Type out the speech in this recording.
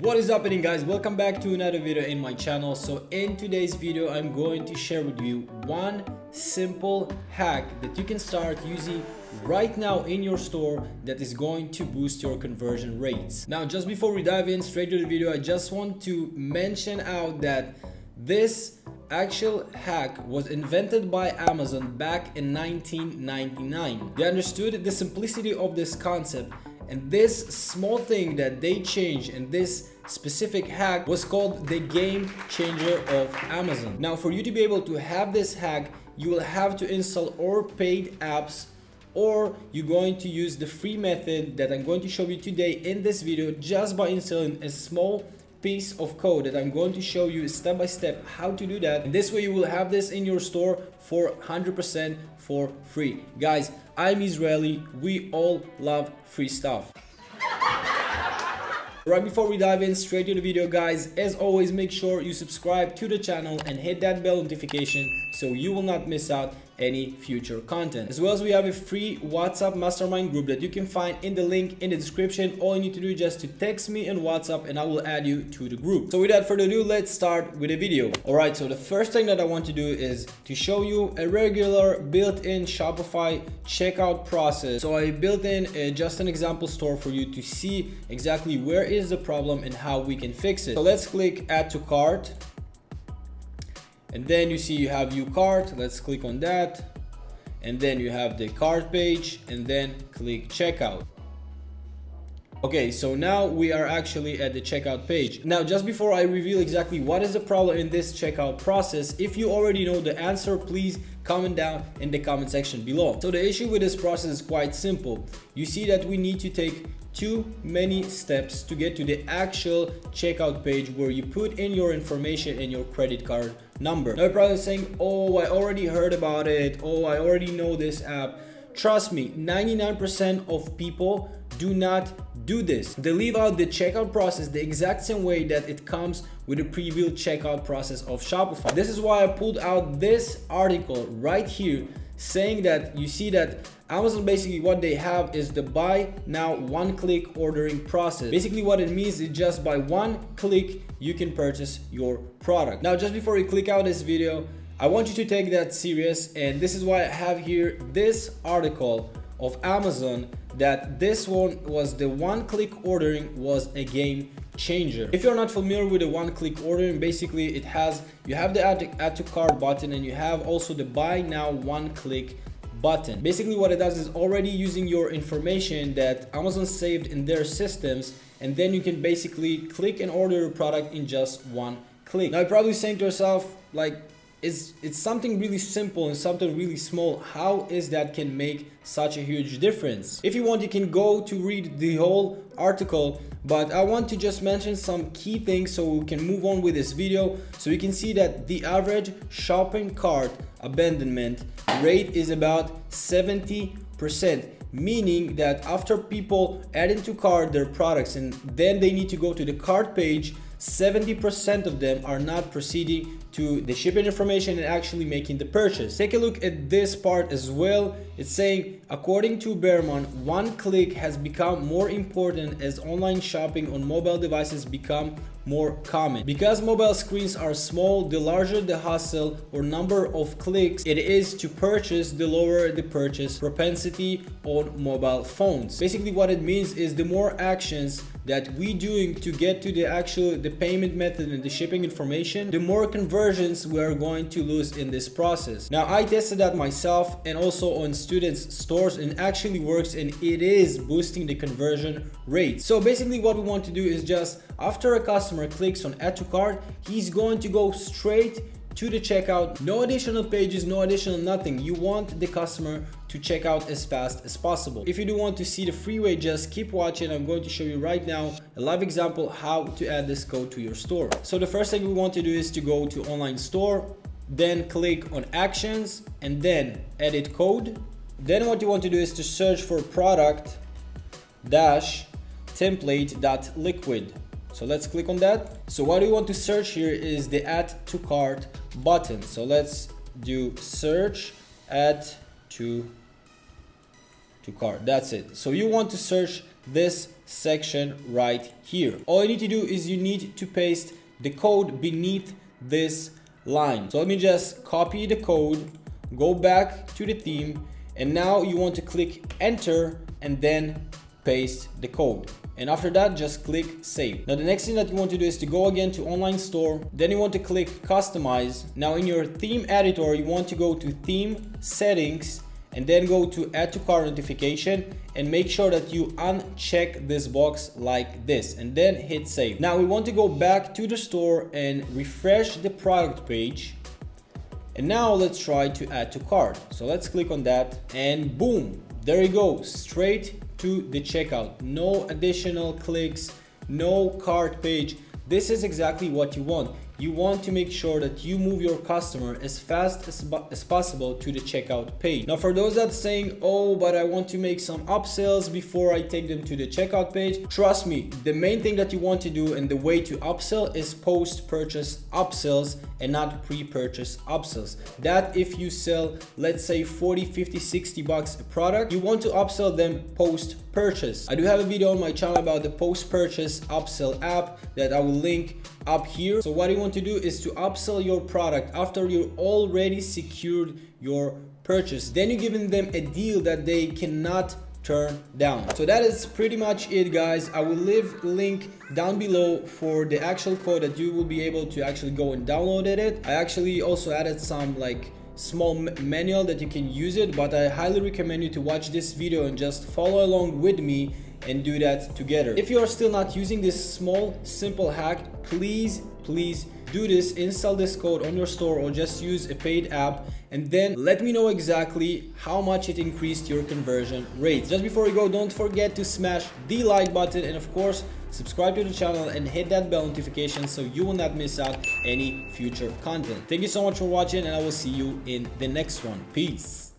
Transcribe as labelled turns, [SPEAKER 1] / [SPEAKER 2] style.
[SPEAKER 1] What is happening, guys? Welcome back to another video in my channel. So in today's video I'm going to share with you one simple hack that you can start using right now in your store that is going to boost your conversion rates. Now, just before we dive in straight to the video, I just want to mention out that this actual hack was invented by Amazon back in 1999. They understood the simplicity of this concept, and this small thing that they changed in this specific hack was called the game changer of Amazon. Now, for you to be able to have this hack, you will have to install or paid apps, or you're going to use the free method that I'm going to show you today in this video just by installing a small piece of code that I'm going to show you step by step how to do that. And this way you will have this in your store for 100% for free. Guys, I'm Israeli. We all love free stuff. Right before we dive in straight to the video, guys, as always, make sure you subscribe to the channel and hit that bell notification so you will not miss out any future content. As well as we have a free WhatsApp mastermind group that you can find in the link in the description. All you need to do is just to text me in WhatsApp and I will add you to the group. So without further ado, let's start with a video. Alright, so the first thing that I want to do is to show you a regular built-in Shopify checkout process. So I built in just an example store for you to see exactly where is the problem and how we can fix it. So let's click add to cart. And then you see you have view cart. Let's click on that. And then you have the cart page and then click checkout. Okay, so now we are actually at the checkout page. Now, just before I reveal exactly what is the problem in this checkout process, if you already know the answer, please comment down in the comment section below. So the issue with this process is quite simple. You see that we need to take too many steps to get to the actual checkout page where you put in your information and your credit card number. Now you're probably saying, oh, I already heard about it. Oh, I already know this app. Trust me, 99% of people do not do this. They leave out the checkout process the exact same way that it comes with the pre-built checkout process of Shopify. This is why I pulled out this article right here saying that you see that Amazon basically what they have is the buy now one-click ordering process. Basically what it means is just by one click you can purchase your product. Now, just before you click out this video, I want you to take that serious, and this is why I have here this article of Amazon that this one was the one-click ordering was a game changer. If you're not familiar with the one-click ordering, basically it has, you have the add to cart button and you have also the buy now one-click button. Basically what it does is already using your information that Amazon saved in their systems, and then you can basically click and order your product in just one click. Now you're probably saying to yourself, like, it's something really simple and something really small. How is that can make such a huge difference? If you want, you can go to read the whole article, but I want to just mention some key things so we can move on with this video. So you can see that the average shopping cart abandonment rate is about 70%. Meaning that after people add into cart their products and then they need to go to the cart page, 70% of them are not proceeding to the shipping information and actually making the purchase. Take a look at this part as well. It's saying, according to Behrman, one click has become more important as online shopping on mobile devices become more common. Because mobile screens are small, the larger the hustle or number of clicks it is to purchase, the lower the purchase propensity on mobile phones. Basically what it means is the more actions that we doing to get to the payment method and the shipping information, the more conversions we are going to lose in this process. Now I tested that myself and also on students stores, and actually works, and it is boosting the conversion rate. So basically what we want to do is just after a customer clicks on add to cart, he's going to go straight to the checkout. No additional pages, no additional nothing. You want the customer to check out as fast as possible. If you do want to see the free way, just keep watching. I'm going to show you right now a live example how to add this code to your store. So the first thing we want to do is to go to online store, then click on actions and then edit code. Then what you want to do is to search for product dash template.liquid. So let's click on that. So what we want to search here is the add to cart button. So let's do search add to cart. That's it. So you want to search this section right here. All you need to do is you need to paste the code beneath this line. So let me just copy the code, go back to the theme, and now you want to click enter and then paste the code. And after that, just click save. Now the next thing that you want to do is to go again to online store, then you want to click customize. Now in your theme editor, you want to go to theme settings and then go to add to cart notification and make sure that you uncheck this box like this and then hit save. Now we want to go back to the store and refresh the product page. And now let's try to add to cart. So let's click on that and boom, there you go, straight to the checkout. No additional clicks, no cart page. This is exactly what you want. You want to make sure that you move your customer as fast as possible to the checkout page. Now for those that saying, oh, but I want to make some upsells before I take them to the checkout page, trust me, the main thing that you want to do and the way to upsell is post-purchase upsells and not pre-purchase upsells. That if you sell, let's say 40, 50, 60 bucks a product, you want to upsell them post-purchase. I do have a video on my channel about the post-purchase upsell app that I will link up here. So what you want to do is to upsell your product after you already secured your purchase. Then you're giving them a deal that they cannot turn down. So that is pretty much it, guys. I will leave a link down below for the actual code that you will be able to actually go and download it. I actually also added some like small manual that you can use it, but I highly recommend you to watch this video and just follow along with me and do that together. If you are still not using this small simple hack, please do this. Install this code on your store or just use a paid app and then let me know exactly how much it increased your conversion rate. Just before you go, don't forget to smash the like button and of course subscribe to the channel and hit that bell notification so you will not miss out any future content. Thank you so much for watching and I will see you in the next one. Peace.